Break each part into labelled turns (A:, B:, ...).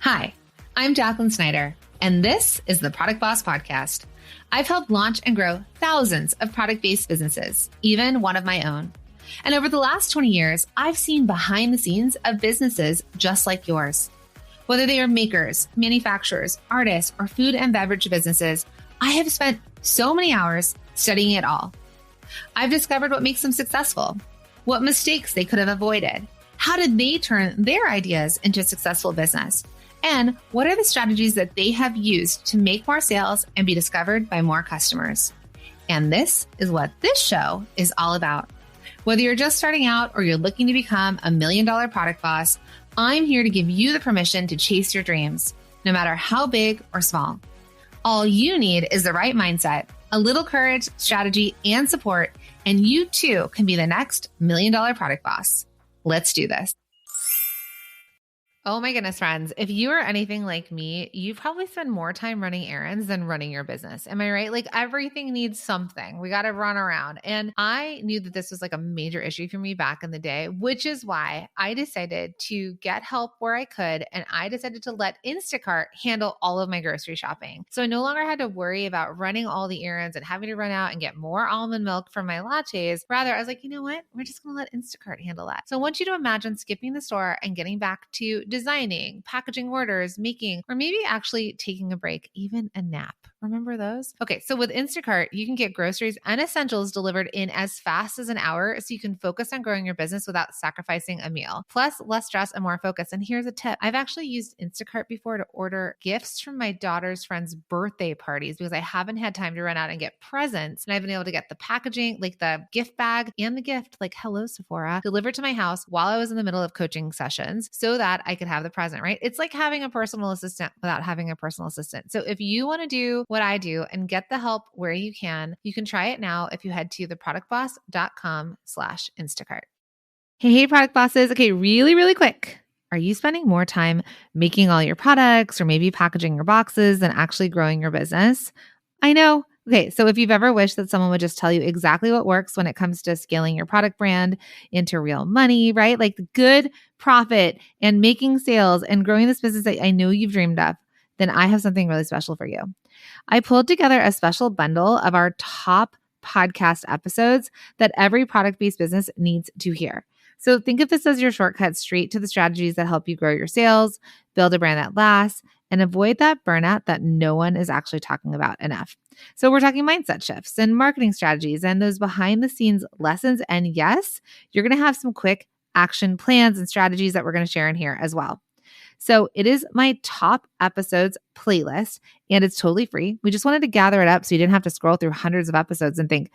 A: Hi, I'm Jacqueline Snyder, and this is the Product Boss Podcast. I've helped launch and grow thousands of product-based businesses, even one of my own. And over the last 20 years, I've seen behind the scenes of businesses just like yours. Whether they are makers, manufacturers, artists, or food and beverage businesses, I have spent so many hours studying it all. I've discovered what makes them successful, what mistakes they could have avoided, how did they turn their ideas into a successful business, and what are the strategies that they have used to make more sales and be discovered by more customers. And this is what this show is all about. Whether you're just starting out or you're looking to become $1 million product boss, I'm here to give you the permission to chase your dreams, no matter how big or small. All you need is the right mindset, a little courage, strategy, and support, and you too can be the next $1 million product boss. Let's do this. Oh my goodness, friends. If you are anything like me, you probably spend more time running errands than running your business. Am I right? Like everything needs something. We got to run around. And I knew that this was like a major issue for me back in the day, which is why I decided to get help where I could. And I decided to let Instacart handle all of my grocery shopping. So I no longer had to worry about running all the errands and having to run out and get more almond milk for my lattes. Rather, I was like, you know what? We're just going to let Instacart handle that. So I want you to imagine skipping the store and getting back to designing, packaging orders, making, or maybe actually taking a break, even a nap. Remember those? Okay, so with Instacart, you can get groceries and essentials delivered in as fast as an hour so you can focus on growing your business without sacrificing a meal. Plus, less stress and more focus. And here's a tip. I've actually used Instacart before to order gifts from my daughter's friends' birthday parties because I haven't had time to run out and get presents. And I've been able to get the packaging, like the gift bag and the gift, like hello Sephora, delivered to my house while I was in the middle of coaching sessions so that I could have the present, right? It's like having a personal assistant without having a personal assistant. So if you want to do what I do and get the help where you can try it now if you head to theproductboss.com/Instacart. Hey, product bosses. Okay, really quick. Are you spending more time making all your products or maybe packaging your boxes than actually growing your business? I know. Okay, so if you've ever wished that someone would just tell you exactly what works when it comes to scaling your product brand into real money, right? Like good profit and making sales and growing this business that I know you've dreamed of, then I have something really special for you. I pulled together a special bundle of our top podcast episodes that every product-based business needs to hear. So think of this as your shortcut straight to the strategies that help you grow your sales, build a brand that lasts, and avoid that burnout that no one is actually talking about enough. So we're talking mindset shifts and marketing strategies and those behind the scenes lessons. And yes, you're going to have some quick action plans and strategies that we're going to share in here as well. So it is my top episodes playlist and it's totally free. We just wanted to gather it up so you didn't have to scroll through hundreds of episodes and think,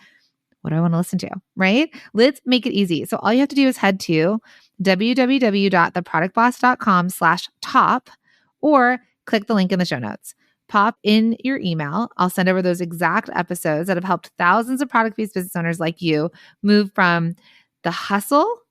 A: what do I want to listen to, right? Let's make it easy. So all you have to do is head to www.theproductboss.com/top or click the link in the show notes. Pop in your email. I'll send over those exact episodes that have helped thousands of product-based business owners like you move from the hustle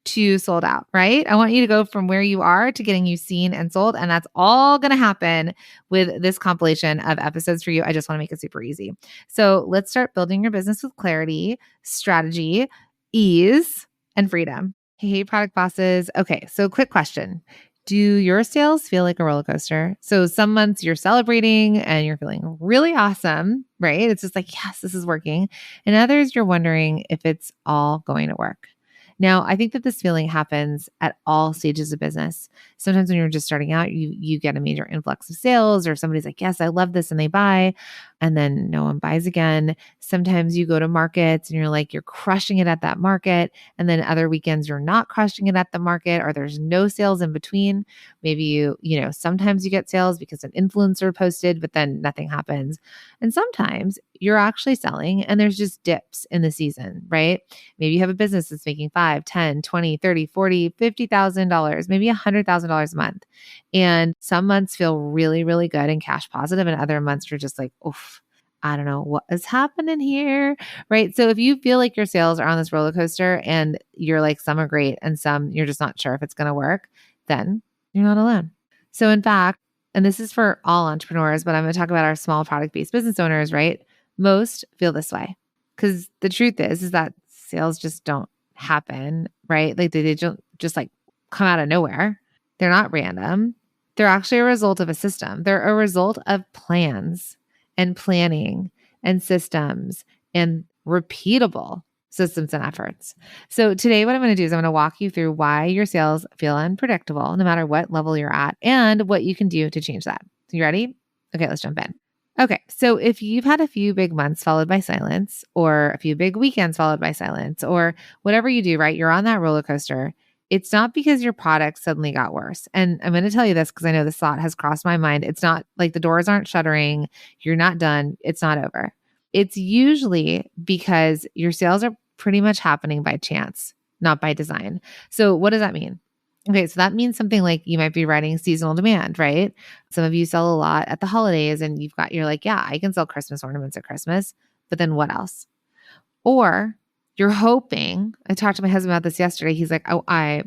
A: to sold out, right? I want you to go from where you are to getting you seen and sold. And that's all going to happen with this compilation of episodes for you. I just want to make it super easy. So let's start building your business with clarity, strategy, ease, and freedom. Hey, product bosses. Okay, so quick question. Do your sales feel like a roller coaster? So some months you're celebrating and you're feeling really awesome, right? It's just like, yes, this is working. And others you're wondering if it's all going to work. Now, I think that this feeling happens at all stages of business. Sometimes when you're just starting out, you get a major influx of sales or somebody's like, yes, I love this, and they buy, and then no one buys again. Sometimes you go to markets and you're like, you're crushing it at that market, and then other weekends you're not crushing it at the market or there's no sales in between. Maybe sometimes you get sales because an influencer posted, but then nothing happens. And sometimes you're actually selling and there's just dips in the season, right? Maybe you have a business that's making $5, $10, $20, $30, $40, $50,000, maybe $100,000 a month. And some months feel really, really good and cash positive, and other months you're just like, oof, I don't know what is happening here, right? So if you feel like your sales are on this roller coaster and you're like, some are great and some you're just not sure if it's going to work, then you're not alone. So in fact, and this is for all entrepreneurs, but I'm going to talk about our small product-based business owners, right? Most feel this way because the truth is that sales just don't happen, right? Like they don't just like come out of nowhere. They're not random. They're actually a result of a system. They're a result of plans and planning and systems and repeatable systems and efforts. So today what I'm going to do is I'm going to walk you through why your sales feel unpredictable no matter what level you're at and what you can do to change that. You ready? Okay, let's jump in. Okay, so if you've had a few big months followed by silence, or a few big weekends followed by silence, or whatever you do, right? You're on that roller coaster. It's not because your product suddenly got worse. And I'm going to tell you this because I know this thought has crossed my mind. It's not like the doors aren't shuttering. You're not done. It's not over. It's usually because your sales are pretty much happening by chance, not by design. So what does that mean? Okay, so that means something like you might be writing seasonal demand, right? Some of you sell a lot at the holidays and you're like, yeah, I can sell Christmas ornaments at Christmas, but then what else? Or you're hoping, I talked to my husband about this yesterday. He's like,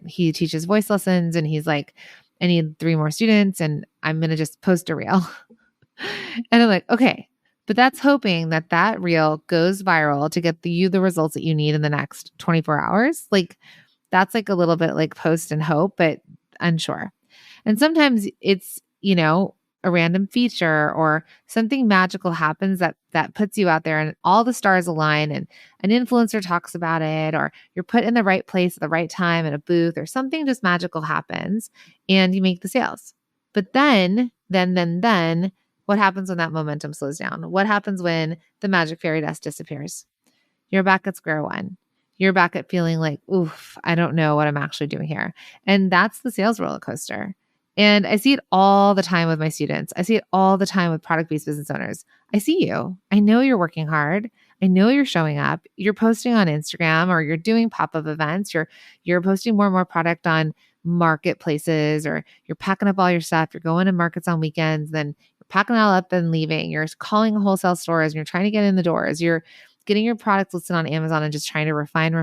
A: he teaches voice lessons and he's like, I need 3 more students and I'm going to just post a reel. And I'm like, okay, but that's hoping that that reel goes viral to get you the results that you need in the next 24 hours. Like that's like a little bit like post and hope, but unsure. And sometimes it's, a random feature or something magical happens that puts you out there and all the stars align and an influencer talks about it, or you're put in the right place at the right time in a booth, or something just magical happens and you make the sales. But then what happens when that momentum slows down? What happens when the magic fairy dust disappears? You're back at square one. You're back at feeling like, oof, I don't know what I'm actually doing here. And that's the sales roller coaster. And I see it all the time with my students. I see it all the time with product-based business owners. I see you. I know you're working hard. I know you're showing up. You're posting on Instagram or you're doing pop-up events. You're posting more and more product on marketplaces, or you're packing up all your stuff. You're going to markets on weekends, then you're packing it all up and leaving. You're calling wholesale stores and you're trying to get in the doors. You're getting your products listed on Amazon and just trying to refine,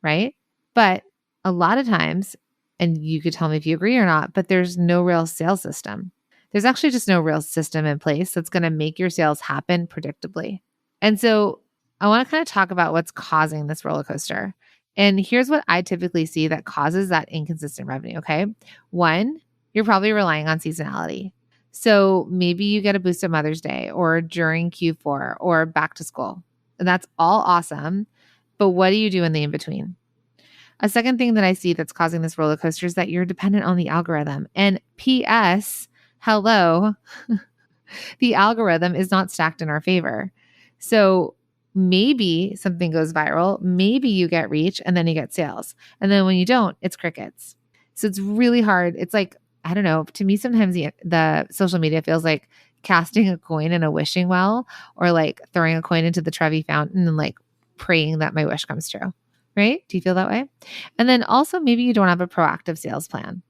A: right? But a lot of times, and you could tell me if you agree or not, but there's no real sales system. There's actually just no real system in place that's going to make your sales happen predictably. And so I want to kind of talk about what's causing this roller coaster. And here's what I typically see that causes that inconsistent revenue, okay? 1, you're probably relying on seasonality. So maybe you get a boost at Mother's Day or during Q4 or back to school. And that's all awesome. But what do you do in the in-between? A second thing that I see that's causing this roller coaster is that you're dependent on the algorithm. And P.S., hello, the algorithm is not stacked in our favor. So maybe something goes viral, maybe you get reach and then you get sales. And then when you don't, it's crickets. So it's really hard. It's like, I don't know, to me, sometimes the social media feels like casting a coin in a wishing well, or like throwing a coin into the Trevi fountain and like praying that my wish comes true. Right? Do you feel that way? And then also maybe you don't have a proactive sales plan.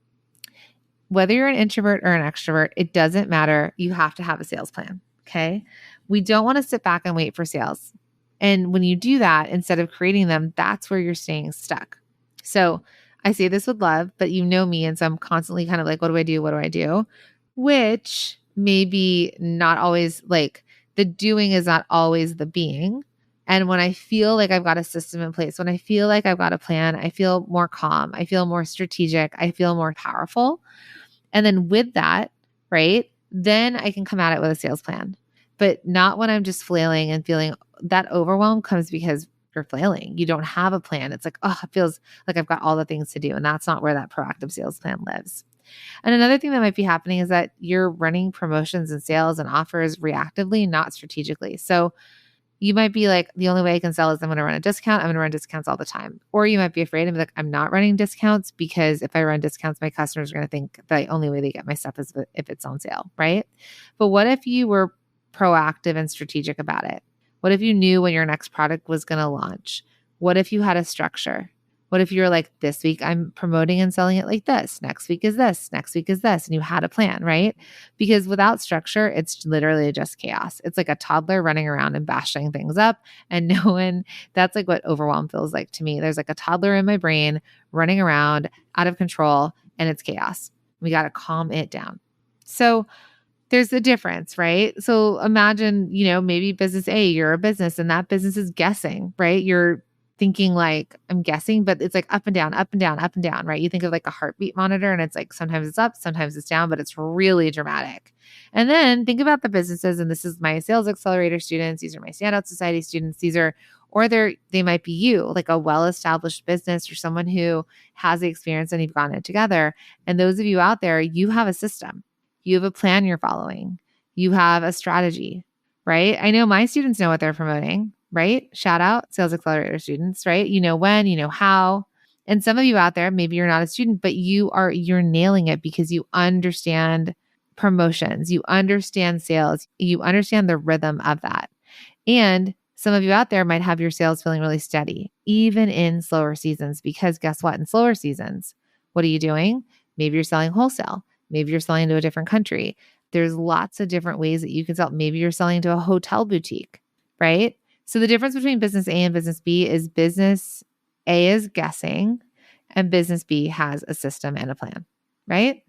A: Whether you're an introvert or an extrovert, it doesn't matter. You have to have a sales plan. Okay. We don't want to sit back and wait for sales. And when you do that, instead of creating them, that's where you're staying stuck. So I say this with love, but you know me. And so I'm constantly kind of like, what do I do? What do I do? Which maybe not always, like the doing is not always the being. And when I feel like I've got a system in place, when I feel like I've got a plan, I feel more calm. I feel more strategic. I feel more powerful. And then with that, right, then I can come at it with a sales plan. But not when I'm just flailing and feeling that overwhelm comes because you're flailing. You don't have a plan. It's like, oh, it feels like I've got all the things to do. And that's not where that proactive sales plan lives. And another thing that might be happening is that you're running promotions and sales and offers reactively, not strategically. So you might be like, the only way I can sell is I'm going to run a discount. I'm going to run discounts all the time. Or you might be afraid and be like, I'm not running discounts because if I run discounts, my customers are going to think the only way they get my stuff is if it's on sale, right? But what if you were proactive and strategic about it? What if you knew when your next product was going to launch? What if you had a structure? What if you were like, this week I'm promoting and selling it like this. Next week is this. Next week is this. And you had a plan, right? Because without structure, it's literally just chaos. It's like a toddler running around and bashing things up. And that's like what overwhelm feels like to me. There's like a toddler in my brain running around out of control and it's chaos. We got to calm it down. So there's a difference, right? So imagine, maybe business A, you're a business and that business is guessing, right? You're thinking like, I'm guessing, but it's like up and down, up and down, up and down, right? You think of like a heartbeat monitor and it's like sometimes it's up, sometimes it's down, but it's really dramatic. And then think about the businesses, and this is my Sales Accelerator students, these are my Standout Society students, they might be you, like a well-established business or someone who has the experience and you've gotten it together. And those of you out there, you have a system, you have a plan you're following, you have a strategy, right? I know my students know what they're promoting, right? Shout out Sales Accelerator students, right? You know when, you know how. And some of you out there, maybe you're not a student, but you're nailing it because you understand promotions, you understand sales, you understand the rhythm of that. And some of you out there might have your sales feeling really steady, even in slower seasons, because guess what? In slower seasons, what are you doing? Maybe you're selling wholesale. Maybe you're selling to a different country. There's lots of different ways that you can sell. Maybe you're selling to a hotel boutique, right? So the difference between business A and business B is business A is guessing and business B has a system and a plan, right?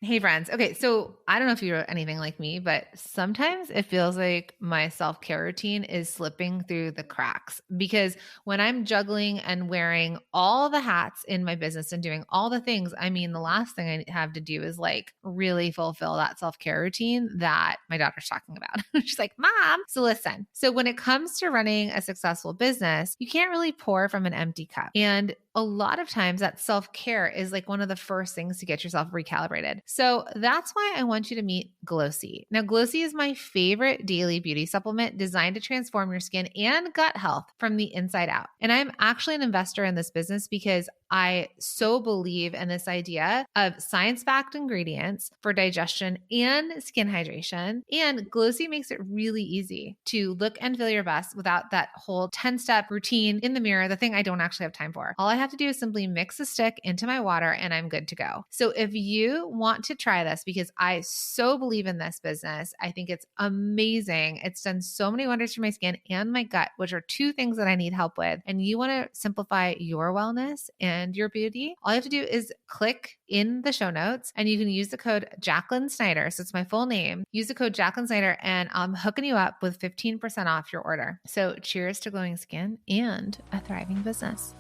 A: Hey friends. Okay. So I don't know if you're anything like me, but sometimes it feels like my self-care routine is slipping through the cracks because when I'm juggling and wearing all the hats in my business and doing all the things, I mean, the last thing I have to do is like really fulfill that self-care routine that my daughter's talking about. She's like, Mom. So listen, so when it comes to running a successful business, you can't really pour from an empty cup. And a lot of times that self-care is like one of the first things to get yourself recalibrated. So that's why I want you to meet Glossy. Now, Glossy is my favorite daily beauty supplement designed to transform your skin and gut health from the inside out. And I'm actually an investor in this business because I so believe in this idea of science-backed ingredients for digestion and skin hydration. And Glossy makes it really easy to look and feel your best without that whole 10-step routine in the mirror, the thing I don't actually have time for. All I have to do is simply mix a stick into my water and I'm good to go. So if you want to try this, because I so believe in this business, I think it's amazing. It's done so many wonders for my skin and my gut, which are two things that I need help with. And you want to simplify your wellness and your beauty, all you have to do is click in the show notes and you can use the code Jacqueline Snyder. So it's my full name. Use the code Jacqueline Snyder and I'm hooking you up with 15% off your order. So cheers to glowing skin and a thriving business.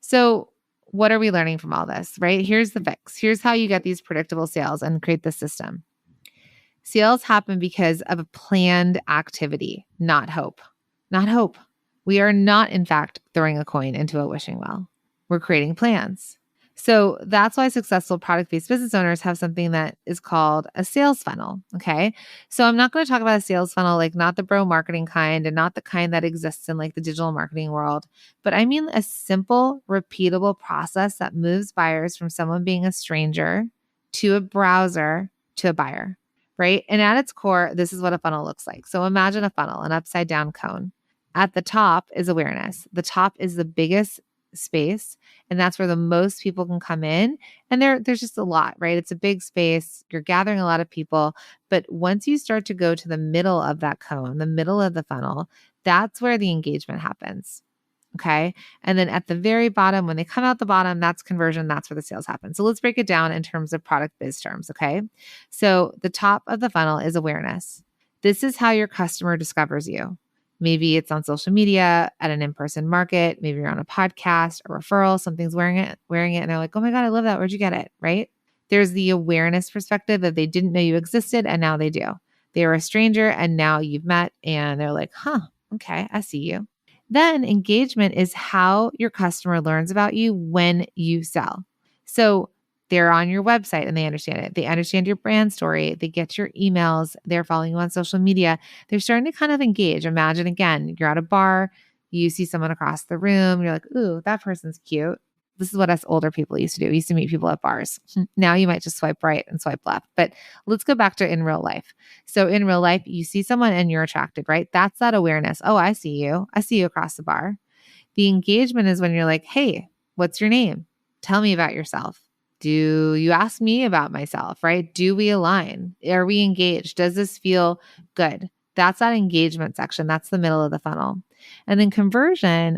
A: So what are we learning from all this, right? Here's the fix. Here's how you get these predictable sales and create the system. Sales happen because of a planned activity, not hope. Not hope. We are not, in fact, throwing a coin into a wishing well. We're creating plans. So that's why successful product-based business owners have something that is called a sales funnel, okay? So I'm not going to talk about a sales funnel, like not the bro marketing kind and not the kind that exists in like the digital marketing world, but I mean a simple, repeatable process that moves buyers from someone being a stranger to a browser to a buyer, right? And at its core, this is what a funnel looks like. So imagine a funnel, an upside down cone. At the top is awareness. The top is the biggest space, and that's where the most people can come in. And there's just a lot, right? It's a big space. You're gathering a lot of people. But once you start to go to the middle of that cone, the middle of the funnel, that's where the engagement happens. Okay. And then at the very bottom, when they come out the bottom, that's conversion. That's where the sales happen. So let's break it down in terms of product biz terms. Okay. So the top of the funnel is awareness. This is how your customer discovers you. Maybe it's on social media, at an in-person market. Maybe you're on a podcast, a referral, something's wearing it, and they're like, oh my God, I love that. Where'd you get it? Right? There's the awareness perspective that they didn't know you existed and now they do. They were a stranger and now you've met and they're like, huh, okay, I see you. Then engagement is how your customer learns about you when you sell. So they're on your website and they understand it. They understand your brand story. They get your emails. They're following you on social media. They're starting to kind of engage. Imagine again, you're at a bar, you see someone across the room. You're like, ooh, that person's cute. This is what us older people used to do. We used to meet people at bars. Now you might just swipe right and swipe left. But let's go back to in real life. So in real life, you see someone and you're attracted, right? That's that awareness. Oh, I see you. I see you across the bar. The engagement is when you're like, hey, what's your name? Tell me about yourself. Do you ask me about myself, right? Do we align? Are we engaged? Does this feel good? That's that engagement section. That's the middle of the funnel. And then conversion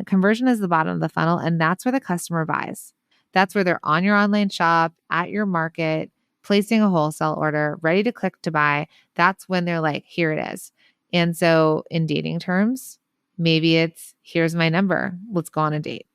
A: is the bottom of the funnel. And that's where the customer buys. That's where they're on your online shop, at your market, placing a wholesale order, ready to click to buy. That's when they're like, here it is. And so in dating terms, maybe it's, here's my number. Let's go on a date.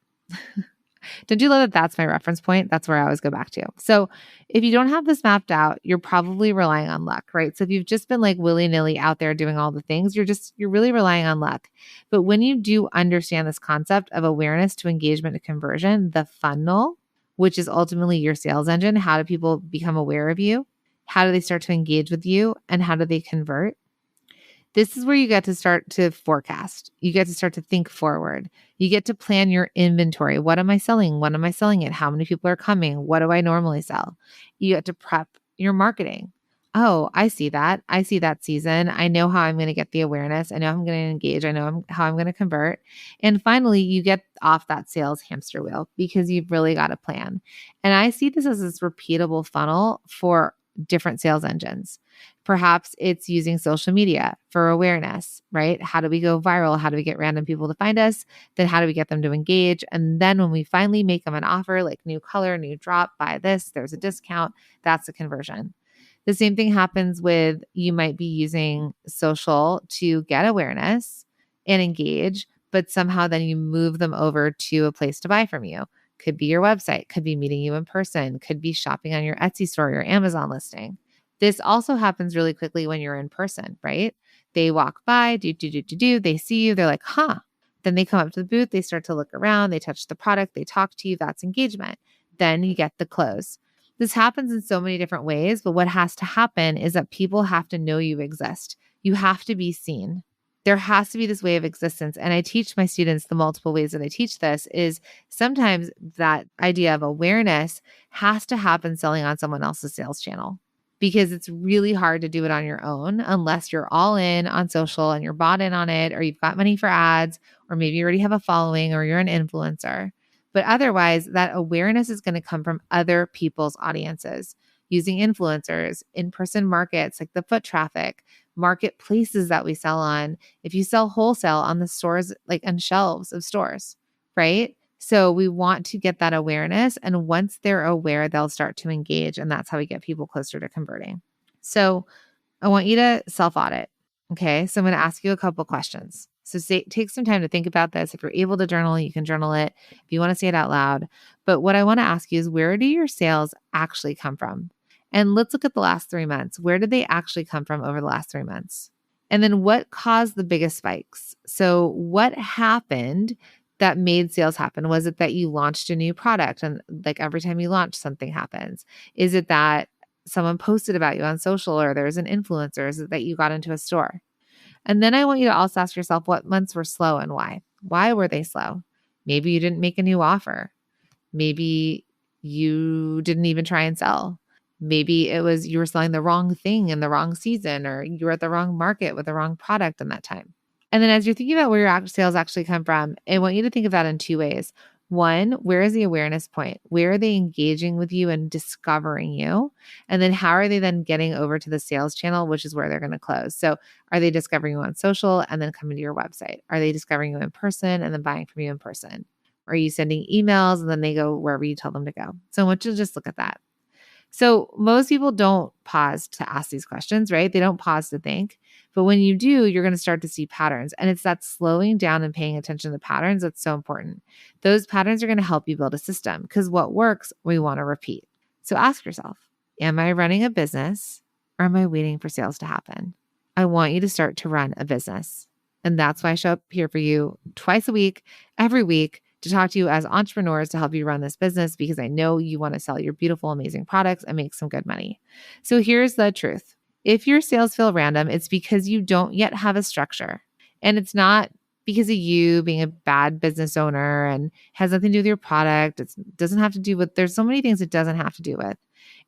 A: Don't you love that that's my reference point? That's where I always go back to. So if you don't have this mapped out, you're probably relying on luck, right? So if you've just been like willy-nilly out there doing all the things, you're really relying on luck. But when you do understand this concept of awareness to engagement to conversion, the funnel, which is ultimately your sales engine, how do people become aware of you? How do they start to engage with you? And how do they convert? This is where you get to start to forecast. You get to start to think forward. You get to plan your inventory. What am I selling? When am I selling it? How many people are coming? What do I normally sell? You get to prep your marketing. Oh, I see that. I see that season. I know how I'm going to get the awareness. I know how I'm going to engage. I know how I'm going to convert. And finally, you get off that sales hamster wheel because you've really got a plan. And I see this as this repeatable funnel for different sales engines. Perhaps it's using social media for awareness, right? How do we go viral? How do we get random people to find us? Then how do we get them to engage? And then when we finally make them an offer, like new color, new drop, buy this, there's a discount, that's a conversion. The same thing happens with, you might be using social to get awareness and engage, but somehow then you move them over to a place to buy from you. Could be your website, could be meeting you in person, could be shopping on your Etsy store, your Amazon listing. This also happens really quickly when you're in person, right? They walk by, they see you, they're like, huh. Then they come up to the booth, they start to look around, they touch the product, they talk to you, that's engagement. Then you get the close. This happens in so many different ways, but what has to happen is that people have to know you exist. You have to be seen. There has to be this way of existence. And I teach my students the multiple ways that I teach this is sometimes that idea of awareness has to happen selling on someone else's sales channel, because it's really hard to do it on your own unless you're all in on social and you're bought in on it, or you've got money for ads, or maybe you already have a following, or you're an influencer. But otherwise, that awareness is going to come from other people's audiences, using influencers, in-person markets like the foot traffic, marketplaces that we sell on. If you sell wholesale on the stores, like on shelves of stores, right? So we want to get that awareness. And once they're aware, they'll start to engage. And that's how we get people closer to converting. So I want you to self-audit. Okay. So I'm going to ask you a couple questions. So take some time to think about this. If you're able to journal, you can journal it. If you want to say it out loud. But what I want to ask you is, where do your sales actually come from? And let's look at the last 3 months. Where did they actually come from over the last 3 months? And then what caused the biggest spikes? So what happened that made sales happen? Was it that you launched a new product and like every time you launch, something happens? Is it that someone posted about you on social, or there's an influencer? Is it that you got into a store? And then I want you to also ask yourself, what months were slow and why? Why were they slow? Maybe you didn't make a new offer. Maybe you didn't even try and sell. Maybe it was you were selling the wrong thing in the wrong season, or you were at the wrong market with the wrong product in that time. And then as you're thinking about where your sales actually come from, I want you to think of that in 2 ways. One, where is the awareness point? Where are they engaging with you and discovering you? And then how are they then getting over to the sales channel, which is where they're going to close? So are they discovering you on social and then coming to your website? Are they discovering you in person and then buying from you in person? Are you sending emails and then they go wherever you tell them to go? So I want you to just look at that. So most people don't pause to ask these questions, right? They don't pause to think. But when you do, you're going to start to see patterns. And it's that slowing down and paying attention to the patterns that's so important. Those patterns are going to help you build a system, because what works, we want to repeat. So ask yourself, am I running a business, or am I waiting for sales to happen? I want you to start to run a business. And that's why I show up here for you twice a week, every week, to talk to you as entrepreneurs to help you run this business, because I know you want to sell your beautiful, amazing products and make some good money. So here's the truth. If your sales feel random, it's because you don't yet have a structure. And it's not because of you being a bad business owner and has nothing to do with your product. It doesn't have to do with, there's so many things it doesn't have to do with.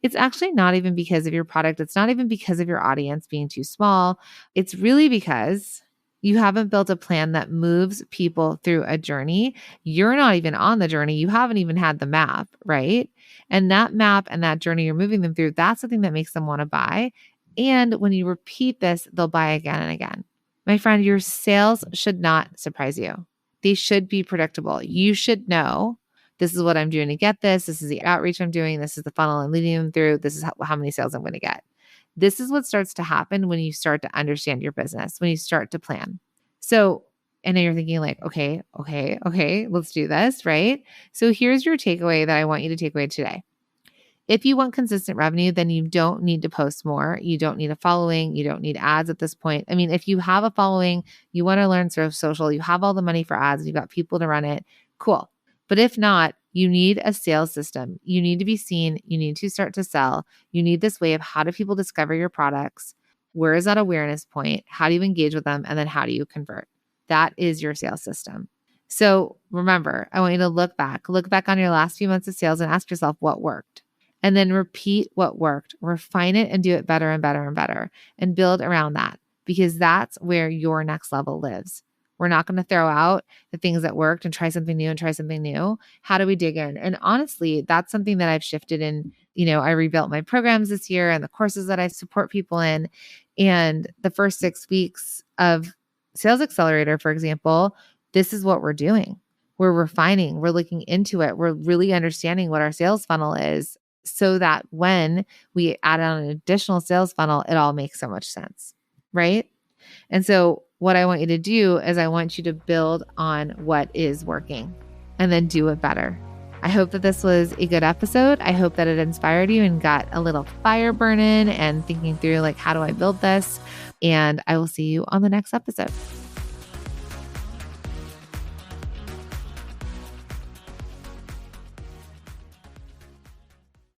A: It's actually not even because of your product. It's not even because of your audience being too small. It's really because you haven't built a plan that moves people through a journey. You're not even on the journey. You haven't even had the map, right? And that map and that journey you're moving them through, that's the thing that makes them want to buy. And when you repeat this, they'll buy again and again. My friend, your sales should not surprise you. They should be predictable. You should know, this is what I'm doing to get this. This is the outreach I'm doing. This is the funnel I'm leading them through. This is how many sales I'm going to get. This is what starts to happen when you start to understand your business, when you start to plan. So I know you're thinking like, okay, let's do this, right? So here's your takeaway that I want you to take away today. If you want consistent revenue, then you don't need to post more. You don't need a following. You don't need ads at this point. I mean, if you have a following, you want to learn sort of social, you have all the money for ads, you've got people to run it, cool. But if not, you need a sales system. You need to be seen. You need to start to sell. You need this way of how do people discover your products? Where is that awareness point? How do you engage with them? And then how do you convert? That is your sales system. So remember, I want you to look back on your last few months of sales and ask yourself what worked. And then repeat what worked, refine it and do it better and better and better and build around that because that's where your next level lives. We're not going to throw out the things that worked and try something new. How do we dig in? And honestly, that's something that I've shifted in. I rebuilt my programs this year and the courses that I support people in. And the first 6 weeks of Sales Accelerator, for example, this is what we're doing. We're refining, we're looking into it. We're really understanding what our sales funnel is so that when we add on an additional sales funnel, it all makes so much sense, right? And so what I want you to do is I want you to build on what is working and then do it better. I hope that this was a good episode. I hope that it inspired you and got a little fire burning and thinking through like, how do I build this? And I will see you on the next episode.